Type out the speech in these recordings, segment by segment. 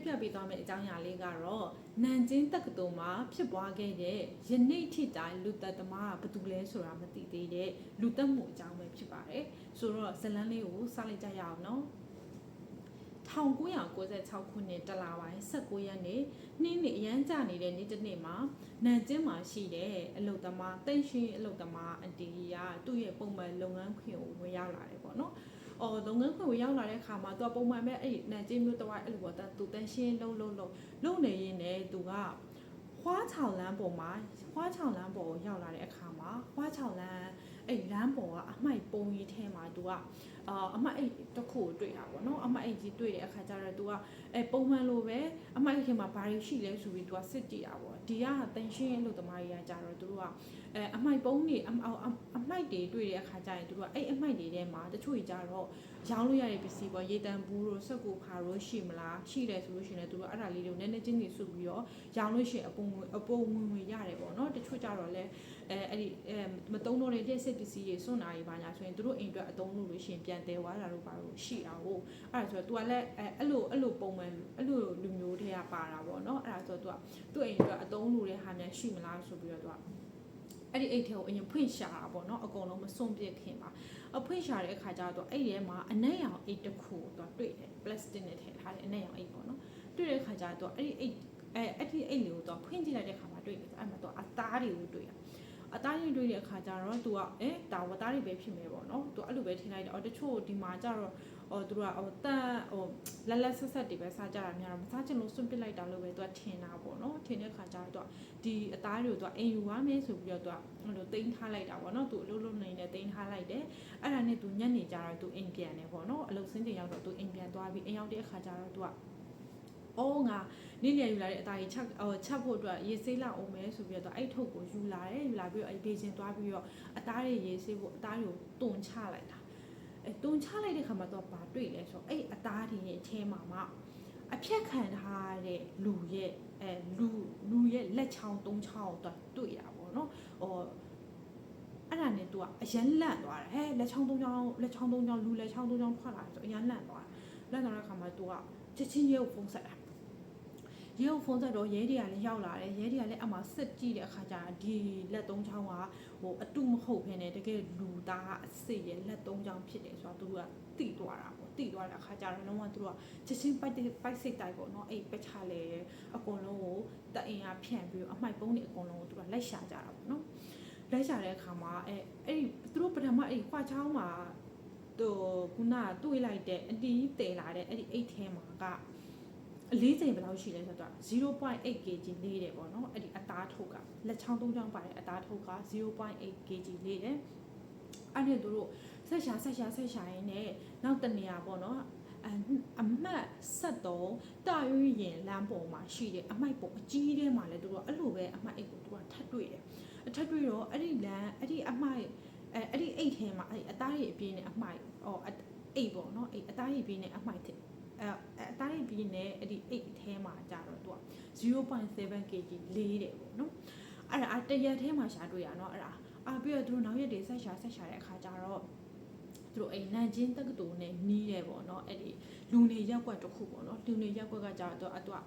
ပြပေးသွားမယ့်အကြောင်းအရာလေးကတော့နန်ကျင်းတက္ကသိုလ်မှာဖြစ်ပွားခဲ့တဲ့ယနေ့ထိတိုင်လူသက်သမားကဘာတူလဲဆိုတာမသိသေးတဲ့လူသက်မှုအကြောင်းပဲဖြစ်ပါတယ်ဆိုတော့ဇလန်းလေးကိုစလိုက်ကြရအောင်နော်1996ခုနှစ်တလပိုင်း19ရက်နေ့နှင်းနေအရန်ကြနေတဲ့နေ့တစ်နေ့မှာနန်ကျင်းမှာရှိတဲ့အလုပ်သမားတိတ်ရှိအလုပ်သမားအတီးကသူ့ရဲ့ပုံမှန်လုပ်ငန်းခွင်ကိုဝင်ရောက်လာတယ်ပေါ့နော်လုပ်ငန်းခွင်ကိုရောက်လာတဲ့အခါမှာသူကပုံမှန်ပဲအဲ့နန်ကျင်းမျိုးတစ်ဝိုက်အဲ့လိုပေါ့သူတန်ရှင်းလုံးနေရင်းနဲ့သူက花草兰博မှာ花草兰博ကိုရောက်လာတဲ့အခါမှာ花草兰အဲ့လမ်းပေါ်ကအမိုက်ပုံကြီးထဲမှာသူကအမိုက်အိတ်တစ်ခုတွေ့တာပေါ့နော်အမိုက်အိတ်ကြီးတွေ့တဲ့အခါကျတော့သူကပုံမှန်လိုပဲအမိုက်ထဲမှာဘာတွေရှိလဲဆိုပြီးသူကစစ်ကြည့်တာပေါ့ဒီကတန်ရှင်းလို့တမားကြီးကကြတော့သူတို့ကအမိုက်ပုံတွေအမိုက်တွေတွေ့တဲ့အခါကျရင်သူတို့ကအဲ့အမိုက်တွေထဲမှာတချို့ကြီးကြတော့ရောင်းလို့ရတဲ့ပစ္စည်းပေါ့ရေတံဘူးတို့စက်ကူဖာတို့ရှိမလားရှိတယ်ဆိုလို့ရှိရင်လည်းသူတို့အဲ့ဒါလေးတွေကိုနည်းနည်းချင်းစီစုပြီးတော့ရောင်းလို့ရှိရင်အပုံဝင်ရတယ်ပေါ့နော်တချို့ကြတော့လည်းအဲ့ဒီမတုံးတော့တဲ့လက်စစ်ပစ္စည်းတွေစွန့်တာတွေပါညာဆိုရင်သူတို့အိမ်အတွက်အသုံးလို့လို့ရှိရင်ပြန်တဲသွားတာတို့ပါလို့ရှိတာဟုတ်အဲ့ဒါဆိုတော့ तू ကလည်းအဲ့လိုပုံမှန်အဲ့လိုလူမျိုးတွေကပါတာပေါ့နော်အဲ့ဒါဆိုတော့ तू သူ့အိမ်အတွက်အသုံးလို့တဲ့ဟာများရှိမလားဆိုပြီးတော့ तू ကအဲ့ဒီအိတ်ထဲကိုအရင်ဖွင့်ရှာတာပေါ့နော်အကုန်လုံးမစွန့်ပစ်ခင်ပါအဖွင့်ရှာတဲ့အခါကျတော့အဲ့ဒီထဲမှာအနက်ရောင်အိတ်တစ်ခုကို तू တွေ့တယ်ပလတ်စတစ်နဲ့ထည့်ထားတယ်အနက်ရောင်အိတ်ပေါ့နော်တွေ့တဲ့အခါကျတော့အဲ့ဒီအိတ်အဲ့ဒီအိတ်လေးကို तू ဖွင့်ကြည့်လိုက်တဲ့အခါမှာတွေ့တယ်အဲ့မှာ तू အသားတွေကိုတွေ့ရအသားရင်းတွေ့တဲ့အခါကျတော့ तू ကဒါဝသားတွေပဲဖြစ်မယ်ပေါ့နော် तू အဲ့လိုပဲထင်လိုက်တယ်တချို့ဒီမှာကျတော့သူတို့ကလက်ဆက်တွေပဲစားကြတာများတော့မစားချင်လို့စွန့်ပစ်လိုက်တာလို့ပဲ तू ထင်တာပေါ့နော်ထင်တဲ့အခါကျတော့ तू ဒီအသားတွေကို तू အိမ်ယူရမယ်ဆိုပြီးတော့ तू အဲ့လိုတိန်းထားလိုက်တာပေါ့နော် तू အလုပ်လုပ်နေတိန်းထားလိုက်တယ်အဲ့ဒါနဲ့ तू ညနေကျတော့ तू အိမ်ပြန်တယ်ပေါ့နော်အလုပ်စင်းတင်ရောက်တော့ तू အိမ်ပြန်သွားပြီးအိမ်ရောက်တဲ့အခါကျတော့ तू ကငါနေ့လည်ယူလာတဲ့အသားကြီးချက်ဖို့အတွက်ရေဆေးလောက်အောင်မယ်ဆိုပြီးတော့အဲ့ထုတ်ကိုယူလာပြီးတော့အဲ့ဘေးချင်းသွားပြီးတော့အသားတွေရေဆေးဖို့အသားတွေကိုတွန်ချလိုက်တာတွန်ချလိုက်တဲ့ခါမှာတော့ဘာတွေ့လဲဆိုတော့အဲ့အသားတွေရဲ့အထဲမှာအဖြတ်ခံထားတဲ့လူရဲ့လူရဲ့လက်ချောင်းသုံးချောင်းတော့တွေ့ရပါဘောနော်အဲ့ဒါနဲ့ तू ကအရန်လန့်သွားတယ်လက်ချောင်းသုံးချောင်းလူလက်ချောင်းသုံးချောင်းထွက်လာတယ်ဆိုအရန်လန့်သွားတဲ့ခါမှာ तू ကချက်ချင်းရဲကိုဖုန်းဆက်တာရဲကိုဖုန်းဆက်တော့ရဲတွေကလည်းရောက်လာတယ်ရဲတွေကလည်းအမှစစ်ကြည့်တဲ့အခါကျဒီလက်သုံးချောင်းကအတုမဟုတ်ဘဲနဲ့တကယ်လူသားအစစ်ရဲ့လက်သုံးချောင်းဖြစ်တယ်ဆိုတော့သူကတိသွားတာပေါ့တိသွားတဲ့အခါကျတော့လုံးဝသူကချက်ချင်းပိုက်စိတ်တိုက်ပေါ့နော်အဲ့ပက်ချလေအကုန်လုံးကိုတအင်အားဖြန့်ပြီးအမိုက်ပုံးတွေအကုန်လုံးကိုသူကလိုက်ရှာကြတာပေါ့နော်လိုက်ရှာတဲ့အခါမှာအဲ့သူတို့ပထမအဲ့ခွာချောင်းမှာခုနတွေ့လိုက်တဲ့အတီးတည်လာတဲ့အဲ့ဒီအိတ်ထဲမှာက4ချိန်ဘယ်လောက်ရှိလဲဆိုတော့ 0.8 kg လေးတယ်ပေါ့နော်အဲ့ဒီအသားထုတ်ကလက်ချောင်းသုံးချောင်းပါတဲ့အသားထုတ်က 0.8 kg လေးတယ်အဲ့ဒီသူတို့ဆက်ရှာရင်းနဲ့နောက်တနေရာပေါ့နော်အမှတ်73တာရွရင်လမ်းပေါ်မှာရှိတဲ့အမိုက်ပုံအကြီးထဲမှာလည်းသူတို့အဲ့လိုပဲအမိုက်အိတ်ကိုသူကထပ်တွေ့တယ်ထပ်တွေ့တော့အဲ့ဒီလမ်းအဲ့ဒီအမိုက်အဲ့ဒီအိတ်ထဲမှာအဲ့အသားရည်အပြင်းနဲ့အမိုက်အိတ်ပေါ့နော်အဲ့အသားရည်ပြင်းနဲ့အမိုက်အသားရည်ပြင်းနဲ့အဲ့ဒီအိတ်ထဲမှာကြတော့သူက 0.7 kg လေးတယ်ပေါ့နော်အဲ့ဒါတရက်ထဲမှာရှာတွေ့ရနော်အဲ့ဒါပြီးတော့သူတို့နောက်ရက်တွေဆက်ရှာတဲ့အခါကျတော့သူတို့နန်ကျင်းတက္ကသိုလ်နဲ့နီးတယ်ပေါ့နော်အဲ့ဒီလူနေရက်ကွက်တစ်ခုပေါ့နော်လူနေရက်ကွက်ကကြတော့သူက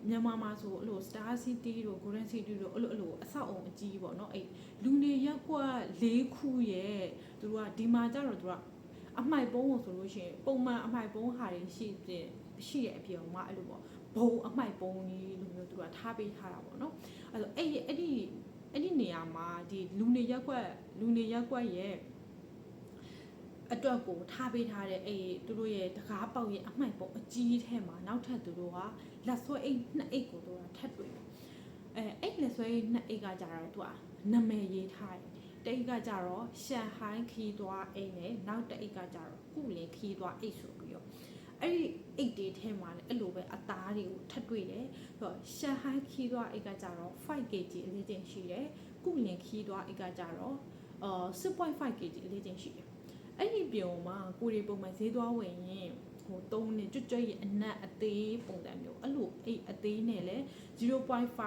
မြန်မာမှာဆိုအဲ့လို Star City တို့ Golden City တို့အဲ့လိုအဆောက်အုံအကြီးပေါ့နော်အဲ့လူနေရက်ကွက်၄ခုရဲ့သူတို့ကဒီမှာကြတော့သူကအမိုက်ပုံးကိုဆိုလို့ရှိရင်ပုံမှန်အမိုက်ပုံးဟာတွေရှိတဲ့အပြင်မှာအဲ့လိုပေါ့ဘုံအမိုက်ပုံးကြီးလိုမျိုးသူကထားပေးထားတာပေါ့နော်အဲ့ဒီနေရာမှာဒီလူနေရက်ကွက်ရဲ့အတွက်ကိုထားပေးထားတဲ့သူတို့ရဲ့တကားပေါက်ရဲ့အမှိုက်ပုံအကြီးထဲမှာနောက်ထပ်သူတို့ကလက်ဆွဲအိတ်2အိတ်ကိုသူကထပ်တွေ့တယ်အဲ့လက်ဆွဲ2အိတ်ကကြတော့သူကနာမည်ရေးထားတယ်တအိတ်ကကြတော့ရှန်ဟိုင်းခီးသွားအိတ်နဲ့နောက်တအိတ်ကကြတော့ကုလင်ခီးသွားအိတ်ဆိုပြီးတော့အဲ့ဒီအိတ်တွေထဲမှာလည်းအဲ့လိုပဲအသားတွေကိုထပ်တွေ့တယ်ဆိုတော့ရှန်ဟိုင်းခီးသွားအိတ်ကကြတော့5 kg အလေးချိန်ရှိတယ်ကုလင်ခီးသွားအိတ်ကကြတော့6.5 kg အလေးချိန်ရှိတယ်အဲ့ဒီပြုံမှာကိုရီပုံမှန်ဈေးသွားဝင်ရင် တုံးနေကျွတ်ရဲ့အနက်အသေးပုံစံမျိုးအဲ့လိုအဲ့အသေးနဲ့လဲ0.5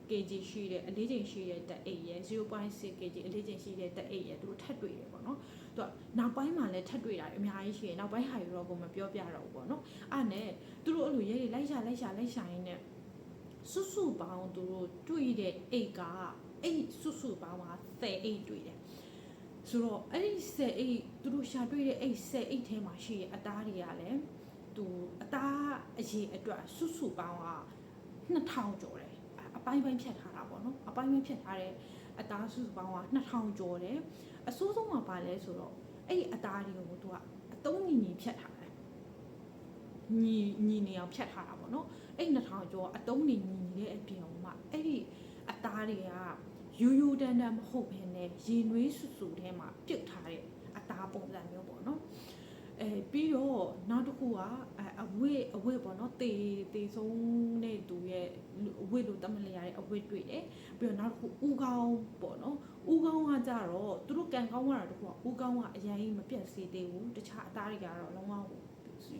kg ရှိတဲ့အလေးချိန်ရှိတဲ့တက်အိတ်ရယ်0.6 kg အလေးချိန်ရှိတဲ့တက်အိတ်ရယ်သူတို့ထပ်တွေ့တယ်ပေါ့နော်သူကနောက်ပိုင်းမှာလည်းထပ်တွေ့တာအများကြီးရှိတယ်နောက်ပိုင်းဟာယူတော့ကိုမပြောပြတော့ဘူးပေါ့နော်အဲ့နဲ့သူတို့အဲ့လိုရဲတွေလိုက်ရှာရင်းနဲ့စုပေါင်းသူတို့တွေ့တဲ့အိတ်ကအဲ့စုပေါင်းက10အိတ်တွေ့တယ်ဆိုတော့အဲ့ဒီ10အိတ်သူတို့ရှာတွေ့တဲ့အဲ့10အိတ်ထဲမှာရှိတဲ့အသားတွေကလည်းသူအသားအရေအတွက်စုပေါင်းက2000ကျော်တယ်အပိုင်းဖြတ်ထားတာပေါ့နော်အပိုင်းဖြတ်ထားတဲ့အသားစုပေါင်းက2000ကျော်တယ်အစိုးဆုံးမှာပါလဲဆိုတော့အဲ့ဒီအသားတွေကိုသူကအတုံးညီဖြတ်ထားတယ်ညီနေအောင်ဖြတ်ထားတာပေါ့နော်အဲ့2000ကျော်အတုံးညီတဲ့အပြင်မှာအဲ့ဒီအသားတွေကရိုးတန်းမဟုတ်ဘဲနဲ့ရေနွေးစုထဲမှာပြုတ်ထားတဲ့အသားပုံစံမျိုးပေါ့နော်ပြီးတော့နောက်တစ်ခုကအဝတ်ပေါ့နော်တေဆုံးတဲ့သူရဲ့အဝတ်လို့တတ်မှတ်လိုက်ရတဲ့အဝတ်တွေ့တယ်ပြီးတော့နောက်တစ်ခုဥကောင်းပေါ့နော်ဥကောင်းကကြတော့သူတို့ကန်ကောင်းတာတခုကဥကောင်းကအရင်မပြတ်စေသေးဘူးတခြားအသားတွေကတော့လုံးဝ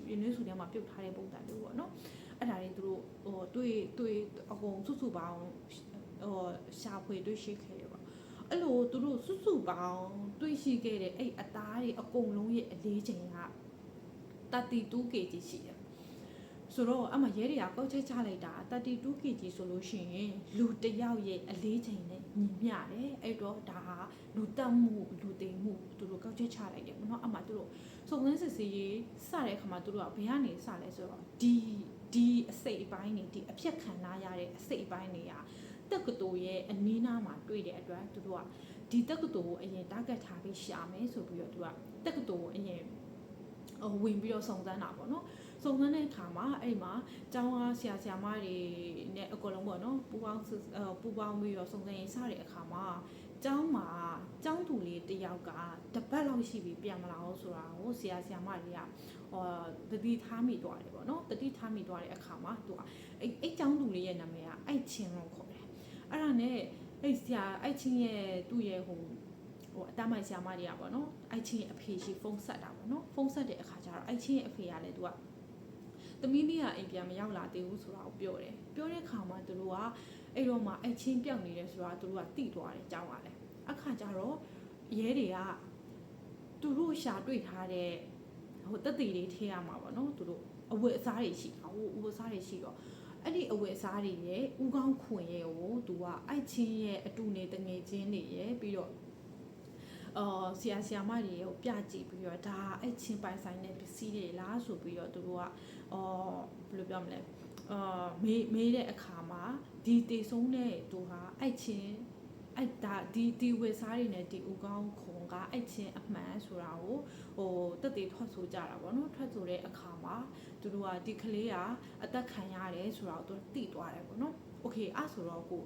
ရေနွေးစုထဲမှာပြုတ်ထားတဲ့ပုံစံမျိုးပေါ့နော်အဲ့ဒါတွေသူတို့တွေ့အကုန်စုပေါင်းရှာဖွေတွေ့ရှိခဲ့တယ်ပေါ့အဲ့လိုသူတို့စုပေါင်းတွေ့ရှိခဲ့တဲ့အဲ့အသားတွေအကုန်လုံးရဲ့အလေးချိန်က32 kg ရှိတယ်ဆိုတော့အမှရဲတွေကကောက်ချက်ချလိုက်တာ32 kg ဆိုလို့ရှိရင်လူတစ်ယောက်ရဲ့အလေးချိန်နဲ့ညီမျှတယ်အဲ့တော့ဒါဟာလူတက်မှုလူသိမ်မှုသူတို့ကောက်ချက်ချလိုက်တယ်ပေါ့နော်အမှသူတို့စုံစမ်းစစ်ဆေးရေးစတဲ့အခါမှာသူတို့ကဘယ်ကနေစလဲဆိုတော့ဒီအစိတ်အပိုင်းတွေဒီအဖြတ်ခံရတဲ့အစိတ်အပိုင်းတွေကတက္ကသိုလ်ရဲ့အနီးနားမှာတွေ့တဲ့အတွက်သူတို့ကဒီတက္ကသိုလ်ကိုအရင် target ထားပြီးရှာမယ်ဆိုပြီးတော့သူကတက္ကသိုလ်ကိုအရင်ဝင်ပြီးတော့စုံစမ်းတာပေါ့နော်စုံစမ်းတဲ့အခါမှာအဲ့မှာကျောင်းဆရာမတွေနဲ့အကုန်လုံးပေါ့နော်ပူပေါင်းပြီးတော့စုံစမ်းရေးစတဲ့အခါမှာကျောင်းသူလေးတယောက်ကတပတ်လောက်ရှိပြီပြန်မလာဘူးဆိုတာကိုဆရာမတွေကတတိထားမိသွားတယ်ပေါ့နော်တတိထားမိသွားတဲ့အခါမှာသူကအဲ့ကျောင်းသူလေးရဲ့နာမည်ကအိုက်ချင်းလို့ခေါ်တယ်အဲ့ဒါနဲ့အဲ့ဆရာအိုက်ချင်းရဲ့သူ့ရဲ့အတမိုင်ဆရာမတွေကပေါ့နော်အိုက်ချင်းရဲ့အဖေရှိဖုန်းဆက်တာပေါ့နော်ဖုန်းဆက်တဲ့အခါကျတော့အိုက်ချင်းရဲ့အဖေကလည်းသူကသမီးလေးကအိမ်ပြန်မရောက်လာသေးဘူးဆိုတာကိုပြောတဲ့အခါမှာသူတို့ကအဲ့တော့မှအိုက်ချင်းပြောက်နေတယ်ဆိုတာသူတို့ကတိသွားတယ်ကြောင်းပါလေအခါကျတော့ရဲတွေကသူတို့ရှာတွေ့ထားတဲ့တက်တီတွေထည့်ရမှာပေါ့နော်သူတို့အဝတ်အစားတွေရှိတာအဝတ်အစားတွေရှိတော့အဲ့ဒီအဝတ်အစားတွေရဲ့ဥကောင်းခွင်ရဲ့ကိုသူကအိုက်ချင်းရဲ့အတူနေတငယ်ချင်းတွေရဲ့ပြီးတော့ဆရာမတွေရောပြကြည့်ပြီးတော့ဒါအဲ့ချင်းပိုင်ဆိုင်တဲ့ပစ္စည်းတွေလားဆိုပြီးတော့သူတို့ကဘယ်လိုပြောမလဲမေးတဲ့အခါမှာဒီတေဆုံးတဲ့သူဟာအဲ့ချင်းအဲ့ဒါဒီဝေစားတွေနဲ့ဒီဥကောင်းခုံကအဲ့ချင်းအမှန်ဆိုတာကိုတက်တေထွက်ဆိုကြတာပေါ့နော်ထွက်ဆိုတဲ့အခါမှာသူတို့ကဒီကလေးကအသက်ခံရတယ်ဆိုတာကိုသူသိသွားတယ်ပေါ့နော်โอเคအဲ့ဆိုတော့ကို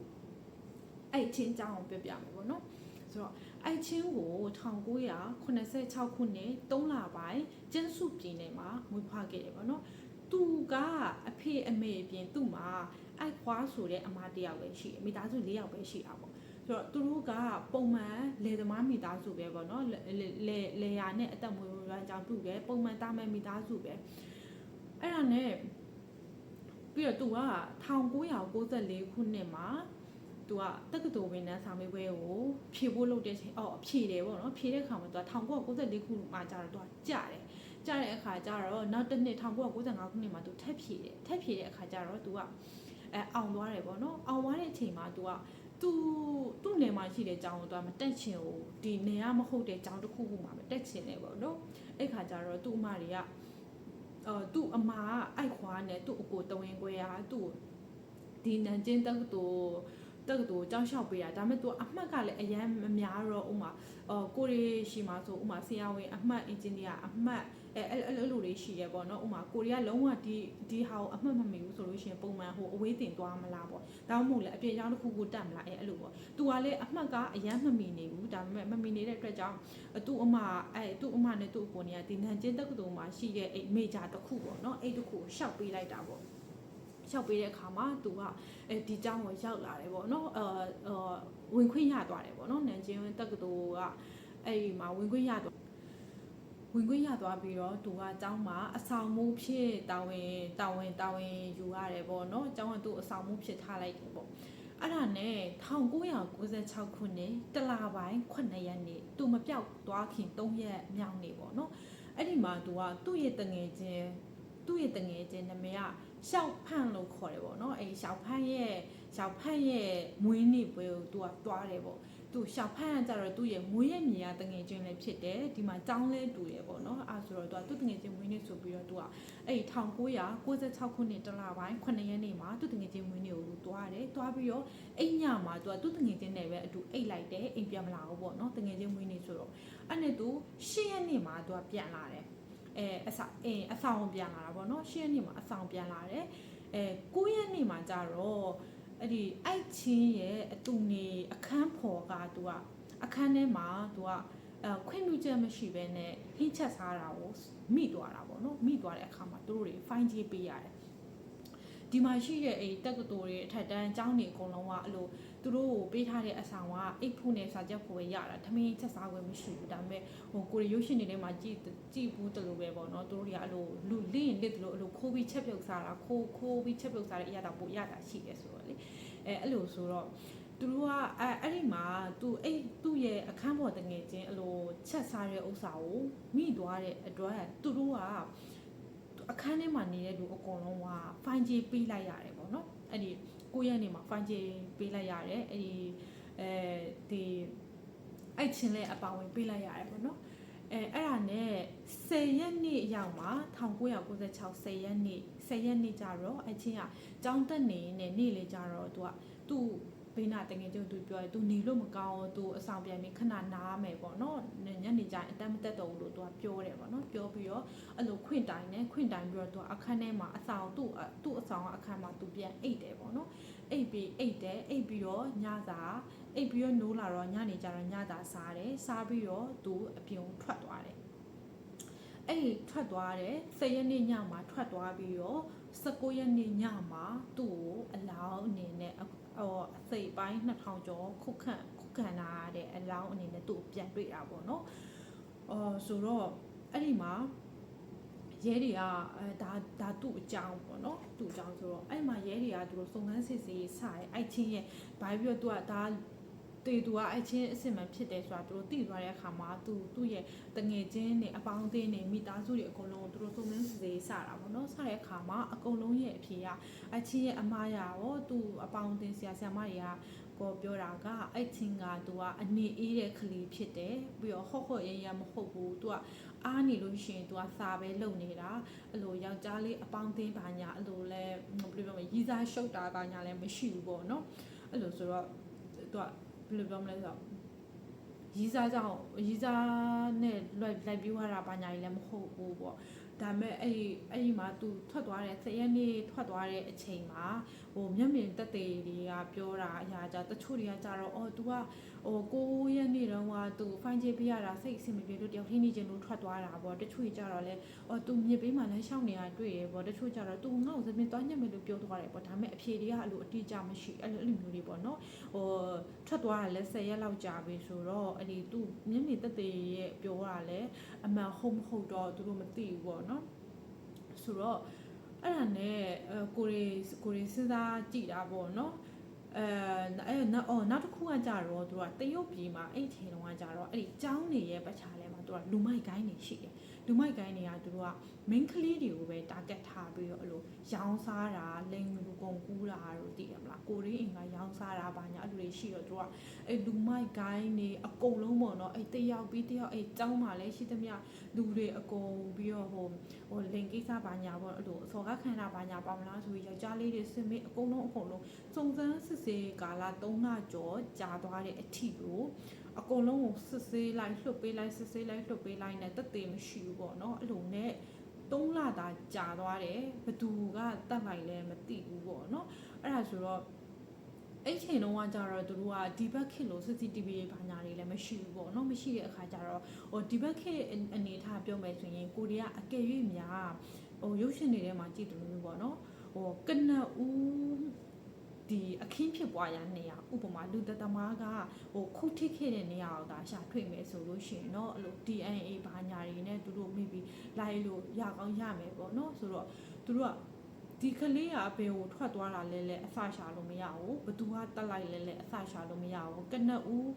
အဲ့ချင်းကြောင်းကိုပြပြမယ်ပေါ့နော်ဆိုတော့အဲ့ချင်းကို1986ခုနှစ်3လပိုင်းကျန်းစုပြည်နယ်မှာမွေးဖွားခဲ့တယ်ပေါ့နော်သူကအဖေအမေအပြင်သူ့မှာအိုက်ခွားဆိုတဲ့အမတယောက်ပဲရှိတယ်မိသားစု4ယောက်ပဲရှိတာပေါ့ဆိုတော့သူတို့ကပုံမှန်လယ်သမားမိသားစုပဲပေါ့နော်လယ်ယာနဲ့အသက်မွေးဝမ်းကြောင်းတူတယ်ပုံမှန်တာမန်မိသားစုပဲအဲ့ဒါနဲ့ပြီးတော့သူက1994ခုနှစ်မှာသူကတက္ကသိုလ်ဝင်တန်းစာမေးပွဲကိုဖြေဖို့လုပ်တဲ့ချိန်ဖြေတယ်ပေါ့နော်ဖြေတဲ့အခါမှာသူက1994ခုမှာကျတော့သူကကြားတဲ့အခါကျတော့နောက်တစ်နှစ်1995ခုနှစ်မှာသူထပ်ဖြေတဲ့အခါကျတော့သူကအောင်သွားတယ်ပေါ့နော်အောင်သွားတဲ့အချိန်မှာသူကသူ့နယ်မှာရှိတဲ့ကျောင်းကိုသူကမတက်ချင်ဘူးဒီနယ်ကမဟုတ်တဲ့ကျောင်းတစ်ခုခုမှာမတက်ချင်တယ်ပေါ့နော်အဲ့ခါကျတော့သူ့အမတွေကသူ့အမကအိုက်ခွာနဲ့သူ့အကိုတဝင်းခွဲကသူ့ဒီနန်ကျင်းတက္ကသိုလ်ကျောင်းလျှောက်ပေးတာဒါပေမဲ့သူအမှတ်ကလည်းအရန်မများတော့ဥမာကိုရီရှိမှာဆိုဥမာဆရာဝန်အမှတ်အင်ဂျင်နီယာအမှတ်အဲ့လိုတွေရှိရပေါ့နော်ဥမာကိုရီးယားလုံးဝဒီဟာကိုအမှတ်မမီဘူးဆိုလို့ရှိရင်ပုံမှန်အဝေးတင်သွားမလားပေါ့ဒါမှမဟုတ်လည်းအပြင်ကျောင်းတစ်ခုခုတက်မလားအဲ့လိုပေါ့သူကလည်းအမှတ်ကအရန်မမီနေဘူးဒါပေမဲ့မမီနေတဲ့အတွက်ကြောင့်သူ့အမနဲ့သူ့အကိုနေကဒီနန်ကျင်းတက္ကသိုလ်မှာရှိတဲ့အဲ့မေဂျာတစ်ခုပေါ့နော်အဲ့တစ်ခုကိုရှောက်ပေးလိုက်တာပေါ့ရှောက်ပေးတဲ့အခါမှာသူကဒီကျောင်းကိုရောက်လာတယ်ပေါ့နော်ဝင်ခွင့်ရသွားတယ်ပေါ့နော်နန်ကျင်းတက္ကသိုလ်ကအဲ့ဒီမှာဝင်ခွင့်ရသွား ဝင်ခွင့်ရသွားပြီးတော့သူကအเจ้าမှာအဆောင်မှုဖြစ်တာဝန်ယူရတယ်ပေါ့နော်အเจ้าကသူ့အဆောင်မှုဖြစ်ထားလိုက်တယ်ပေါ့အဲ့ဒါနဲ့1996ခုနှစ်တလပိုင်း9ရက်နေ့သူမပြောက်သွားခင်3ရက်မြောက်နေ့ပေါ့နော်အဲ့ဒီမှာသူကသူ့ရဲ့တငယ်ချင်းနာမည်ကရှောက်ဖန့်လို့ခေါ်တယ်ပေါ့နော်အဲ့ရှောက်ဖန့်ရဲ့မွေးနေ့ပွဲကိုသူကတွားတယ်ပေါ့သူရှောက်ဖန့်ကကြတော့သူ့ရဲ့မွေးရမြေကတငယ်ချင်းလည်းဖြစ်တယ်ဒီမှာចောင်းလဲတူရပေါ့နော်အဲ့ဆိုတော့သူကသူ့တငယ်ချင်းမွေးနေ့ဆိုပြီးတော့သူကအဲ့1996ခုနှစ်တလပိုင်း9ရက်နေ့မှာသူ့တငယ်ချင်းမွေးနေ့ကိုသူတွားတယ်တွားပြီးတော့အိမ်ညမှာသူကသူ့တငယ်ချင်းနဲ့ပဲအတူအိတ်လိုက်တယ်အိမ်ပြန်မလာဘူးပေါ့နော်တငယ်ချင်းမွေးနေ့ဆိုတော့အဲ့နဲ့သူ10ရက်နေ့မှာသူကပြန်လာတယ်အဆောင်ပြန်လာတာပေါ့နော်10ရက်နေ့မှာအဆောင်ပြန်လာတယ်9ရက်နေ့မှာကြတော့အဲ့ဒီအိုက်ချင်းရဲ့အတူနေအခန်းဖော်ကသူကအခန်းထဲမှာသူကခွင့်ပြုချက်မရှိဘဲနဲ့ဟင်းချက်စားတာကိုမိသွားတာပေါ့နော်မိသွားတဲ့အခါမှာသူတို့တွေဖိုင်းကြေးပေးရတယ်ဒီမှာရှိတဲ့အဲ့တက္ကသိုလ်တွေအထက်တန်းကျောင်းတွေအကုန်လုံးကအဲ့လိုသူတို့ကိုပေးထားတဲ့အဆောင်ကအိတ်ဖို့နဲ့စာချက်ဖို့ပဲရတာထမင်းချက်စားခွင့်မရှိဘူးဒါပေမဲ့ကိုရီရုပ်ရှင်တွေထဲမှာကြည့်ဘူးတလို့ပဲပေါ့နော်သူတို့တွေကအဲ့လိုလူလင့်လစ်တလို့အဲ့လိုခိုးပြီးချက်ပြုတ်စားတာခိုးပြီးချက်ပြုတ်စားတဲ့အရာတော့ပို့ရတာရှိတယ်ဆိုတော့လေအဲ့လိုဆိုတော့သူတို့ကအဲ့ဒီမှာသူ့ရဲ့အခန်းပေါ်တငယ်ချင်းအဲ့လိုချက်စားတဲ့ဥစ္စာကိုမိသွားတဲ့အတွက်သူတို့ကအခန်းထဲမှာနေတဲ့လူအကုန်လုံးကဖိုင်းကြေးပေးလိုက်ရတယ်ပေါ့နော်အဲ့ဒီ9ရက်နေ့မှာဖိုင်းကြေးပေးလိုက်ရတယ်အဲ့ဒီအဲ့ချင်းလဲအပါဝင်ပေးလိုက်ရတယ်ပေါ့နော်အဲ့ဒါနဲ့10ရက်နေ့ရောက်မှာ1996 10ရက်နေ့ကြတော့အဲ့ချင်းကကျောင်းတက်နေနဲ့နေ့လေကြတော့သူ့ဘေးနာတကယ်ကျသူပြောတယ်သူနေလို့မကောင်းသူအဆောင်ပြန်ပြီးခဏနားမယ်ပေါ့နော်ညနေကျရင်အတမ်းမတက်တော့ဘူးလို့သူကပြောတယ်ပေါ့နော်ပြောပြီးတော့အဲ့လိုခွင့်တိုင်ပြီးတော့သူအခန်းထဲမှာအဆောင်သူ့အဆောင်ကအခန်းမှာသူပြန်အိတ်တယ်ပေါ့နော်အိတ်ပြီးတော့ညစာအိတ်ပြီးတော့နိုးလာတော့ညနေကျတော့ညစာစားတယ်စားပြီးတော့သူအပြင်ထွက်သွားတယ်အဲ့ထွက်သွားတယ်10ရက်နေ့ညမှာထွက်သွားပြီးတော့19ရက်နေ့ညမှာသူ့ကိုအလောင်းအနေနဲ့အစိတ်ပိုင်း2000ကျော်ခုခံလာတဲ့အလောင်းအနေနဲ့သူ့ကိုပြန်တွေ့တာပေါ့နော်ဆိုတော့အဲ့ဒီမှာရဲတွေကဒါသူ့အကြောင်းပေါ့နော်သူ့အကြောင်းဆိုတော့အဲ့မှာရဲတွေကသူတို့စုံစမ်းစစ်ဆေးစတယ်အဲ့ချင်းရဲ့ဘာပြီးတော့သူကသူကအဲ့ချင်းအစ်စ်မှန်ဖြစ်တယ်ဆိုတာသူတို့သိသွားတဲ့အခါမှာသူ့ရဲ့တငယ်ချင်းတွေအပေါင်းအသင်းတွေမိသားစုတွေအကုန်လုံးသူတို့စုံစမ်းစစ်ဆေးစတာပေါ့နော်စတဲ့အခါမှာအကုန်လုံးရဲ့အဖြေကအချင်းရဲ့အမားရရောသူ့အပေါင်းအသင်းဆရာမတွေကကိုပြောတာကအဲ့ချင်းကသူကအနေအေးတဲ့ကလေးဖြစ်တယ်ပြီးတော့ဟော့ရမဟုတ်ဘူးသူကအားနေလို့ရှိရင်သူကစာပဲလုပ်နေတာအဲ့လိုယောက်ျားလေးအပေါင်းအသင်းဘာညာအဲ့လိုလဲဘယ်လိုပြောမလဲရီးစားရှုပ်တာဘာညာလဲမရှိဘူးပေါ့နော်အဲ့လိုဆိုတော့သူကဘယ်လိုပြောမလဲဆိုတော့ရီးစားနဲ့လိုက်ပြီးွားတာဘာညာကြီးလည်းမဟုတ်ဘူးပေါ့ဒါပေမဲ့အဲ့ဒီမှာသူထွက်သွားတဲ့10ရက်နေ့ထွက်သွားတဲ့အချိန်မှာမျက်မြင်သက်သေတွေကပြောတာအရာကြတချို့တွေကကြတော့तू က9ရက်နေ့တုန်းကသူဖိုင်းချပေးရတာစိတ်အဆင်မပြေလို့တယောက်ထိနေခြင်းလို့ထွက်သွားတာပေါ့တချို့ကြတော့လဲतू မြစ်ပေးမှလည်းရှောက်နေရတွေ့ရပေါ့တချို့ကြတော့ तू ငေါ့သမင်းသွားညက်မယ်လို့ပြောသွားတယ်ပေါ့ဒါပေမဲ့အဖြေတွေကအဲ့လိုအတိအကျမရှိအဲ့လိုမျိုးတွေပေါ့နော်ထွက်သွားတာလဲ10ရက်လောက်ကြာပြီဆိုတော့အဲ့ဒီ तू မြင့်မြင့်တက်တက်ရဲ့ပြောတာလဲအမှန်ဟုတ်မဟုတ်တော့သူတို့မသိဘူးပေါ့နော်ဆိုတော့အဲ့ဒါနဲ့ကိုရီစဉ်းစားကြည့်တာပေါ့နော်နောက်တစ်ခုကကြတော့သူကတရုတ်ပြည်မှာအဲ့ချိန်တုန်းကကြတော့အဲ့ဒီကျောင်းနေရဲ့ပတ်ချာလဲမှာသူကလူမိုက်ကိုင်းနေရှိတယ်လူမိုက်ကိုင်းတွေကသူတို့က main ကလေးတွေကိုပဲ target ထားပြီးတော့အဲ့လိုရောင်းစားတာလိန်လူကုန်ကူးတာတို့သိရမလားကိုရီအင်ကရောင်းစားတာဘာညာအဲ့လိုတွေရှိတော့သူကအဲ့လူမိုက်ကိုင်းနေအကုန်လုံးပေါ့နော်အဲ့တယောက်ပြီးတယောက်အဲ့ကျောင်းမှာလဲရှိသမျှလူတွေအကုန်ပြီးတော့ဟိုလိန်ကိစ္စဘာညာပေါ့အဲ့လိုအစော်ကခန္ဓာဘာညာပေါင်းလားဆိုပြီးယောက်ျားလေးတွေစစ်မေးအကုန်လုံးစုံစမ်းစစ်ဆေးကာလ3လကျော်ကြာသွားတဲ့အထိကိုအကုန်လုံးကိုစစ်ဆေးလိုက်လွှတ်ပေးလိုက်စစ်ဆေးလိုက်လွှတ်ပေးလိုက်နဲ့တက်သေးမရှိဘူးပေါ့နော်အဲ့လိုနဲ့3လသာကြာသွားတယ်ဘသူကတတ်လိုက်လဲမသိဘူးပေါ့နော်အဲ့ဒါဆိုတော့အဲ့ချိန်တုန်းကကြတော့သူတို့ကဒီဘက်ခေတ်လို့ CCTV ဘာညာတွေလည်းမရှိဘူးပေါ့နော်မရှိတဲ့အခါကျတော့ဒီဘက်ခေတ်အနေထားပြောမယ်ဆိုရင်ကိုရီးယားအကယ်၍များရုပ်ရှင်တွေထဲမှာကြည့်တယ်လို့ပေါ့နော်ကနဦးဒီအခ အခင်းဖြစ်ပွားရနေရဥပမာလူသက်သမားကဟိုခုထိခဲ့တဲ့နေရာကိုဒါရှာထွေမယ်ဆိုလို့ရှိရင်เนาะအဲ့လို DNA ဘာညာတွေနဲ့သူတို့ maybe လိုက်လို့ရကောင်းရမယ်ပေါ့เนาะဆိုတော့သူတို့ကဒီကလေးကဘယ်ကိုထွက်သွားတာလဲအစရှာလို့မရဘူးဘသူကတက်လိုက်လဲအစရှာလို့မရဘူးကနဦး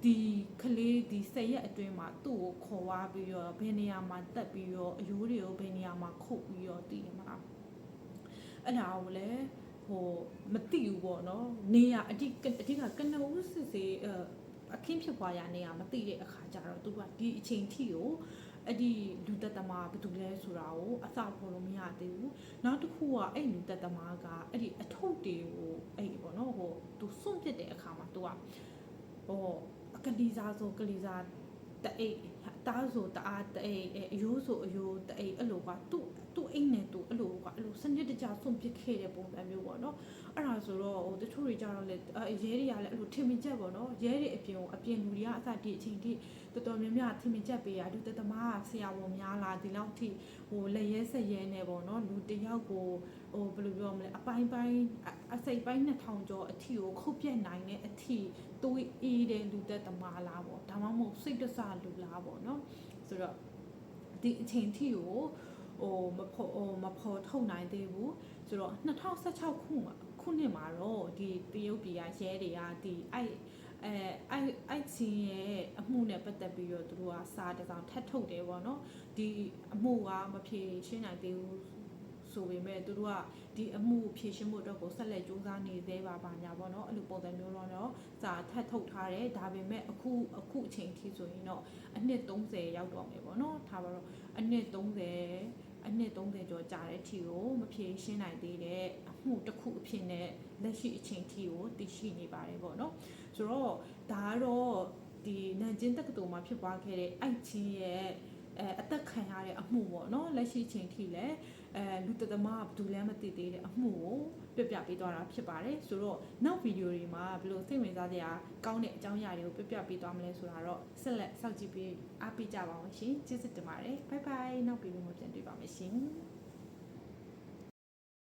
ဒီကလေးဒီ10ရက်အတွင်းမှာသူ့ကိုခေါ်သွားပြီးတော့ဘယ်နေရာမှာတက်ပြီးတော့အယိုးတွေကိုဘယ်နေရာမှာခုတ်ပြီးတော့တည်ရမှာအဲ့ဒါကိုလည်းဟိုမသိဘူးပေါ့နော်နေရအဓိကကနဦးစစ်စေးအခင်းဖြစ်ပွားရနေရမသိတဲ့အခါကျတော့သူကဒီအချိန်ထိကိုအဲ့ဒီလူသက်သမားဘာတူလဲဆိုတာကိုအစပေါ်လို့မရသေးဘူးနောက်တစ်ခုကအဲ့လူသက်သမားကအဲ့ဒီအထုပ်တွေကိုအဲ့ပေါ့နော်ဟိုသူစွန့်ပစ်တဲ့အခါမှာသူကဟိုကလေးစားဆိုကလေးစားတအိတ်တားဆိုတအားတအိတ်အယိုးဆိုအယိုးတအိတ်အဲ့လိုကသူ့အိမ်နဲ့သူအဲ့လိုစနစ်တကျစွန့်ပစ်ခဲ့တဲ့ပုံစံမျိုးပေါ့နော်အဲ့ဒါဆိုတော့ဟိုတချို့တွေကြတော့လေရဲတွေကလည်းအဲ့လိုထင်မြင်ချက်ပေါ့နော်ရဲတွေအပြင်လူတွေကအစဒီအချိန်ထိတော်တော်များများထင်မြင်ချက်ပေးရလူတသမားဆရာဝန်များလာဒီလောက်ထိဟိုလက်ရဲဆက်ရဲနေပေါ့နော်လူတယောက်ကိုဟိုဘယ်လိုပြောမလဲအစိပ်ပိုင်း2000ကျော်အထီကိုခုတ်ပြက်နိုင်တဲ့အထီသွေးအေးတဲ့လူသက်သမားလားပေါ့ဒါမှမဟုတ်စိတ်တဆလူလားပေါ့နော်ဆိုတော့ဒီအချိန်ထိကိုဟိုမဖော်ထုတ်နိုင်သေးဘူးဆိုတော့2016ခုနှစ်မှာတော့ဒီတရုတ်ပြည်ကရဲတွေကဒီအိုက်ချင်းရဲ့အမှုနဲ့ပတ်သက်ပြီးတော့သူတို့ကစာတစောင်ထပ်ထုတ်တယ်ပေါ့နော်ဒီအမှုကမဖြေရှင်းနိုင်သေးဘူးဆိုပေမဲ့သူတို့ကဒီအမှုဖြေရှင်းဖို့အတွက်ကိုဆက်လက်စူးစမ်းနေသေးပါညာပေါ့နော်အဲ့လိုပုံစံမျိုးတော့စာထပ်ထုတ်ထားတယ်ဒါပေမဲ့အခုအချိန်ထိဆိုရင်တော့အနှစ်30ရောက်တော့မယ်ပေါ့နော်ထားပါတော့အနှစ်30ကျော်ကြာတဲ့အထိကိုမဖြေရှင်းနိုင်သေးတဲ့အမှုတစ်ခုအဖြစ်နဲ့လက်ရှိအချိန်ထိကိုတည်ရှိနေပါတယ်ပေါ့နော်ဆိုတော့ဒါကတော့ဒီနန်ကျင်းတက္ကသိုလ်မှာဖြစ်ပွားခဲ့တဲ့အိုက်ချင်းရဲ့အသက်ခံရတဲ့အမှုပေါ့နော်လက်ရှိချိန်ထိလည်းလူတသမားဘူးလည်းမသိသေးတဲ့အမှုကိုပြပေးသွားတာဖြစ်ပါတယ်ဆိုတော့နောက်ဗီဒီယိုတွေမှာဘယ်လိုစိတ်ဝင်စားစရာကောင်းတဲ့အကြောင်းအရာတွေကိုပြပေးသွားမလဲဆိုတာတော့ဆက်လက်စောင့်ကြည့်ပြီးအားပေးကြပါအောင်ရှင်ကျေးဇူးတင်ပါတယ်ဘိုင်ဘိုင်နောက်ဗီဒီယိုမှာပြန်တွေ့ပါမယ်ရှင်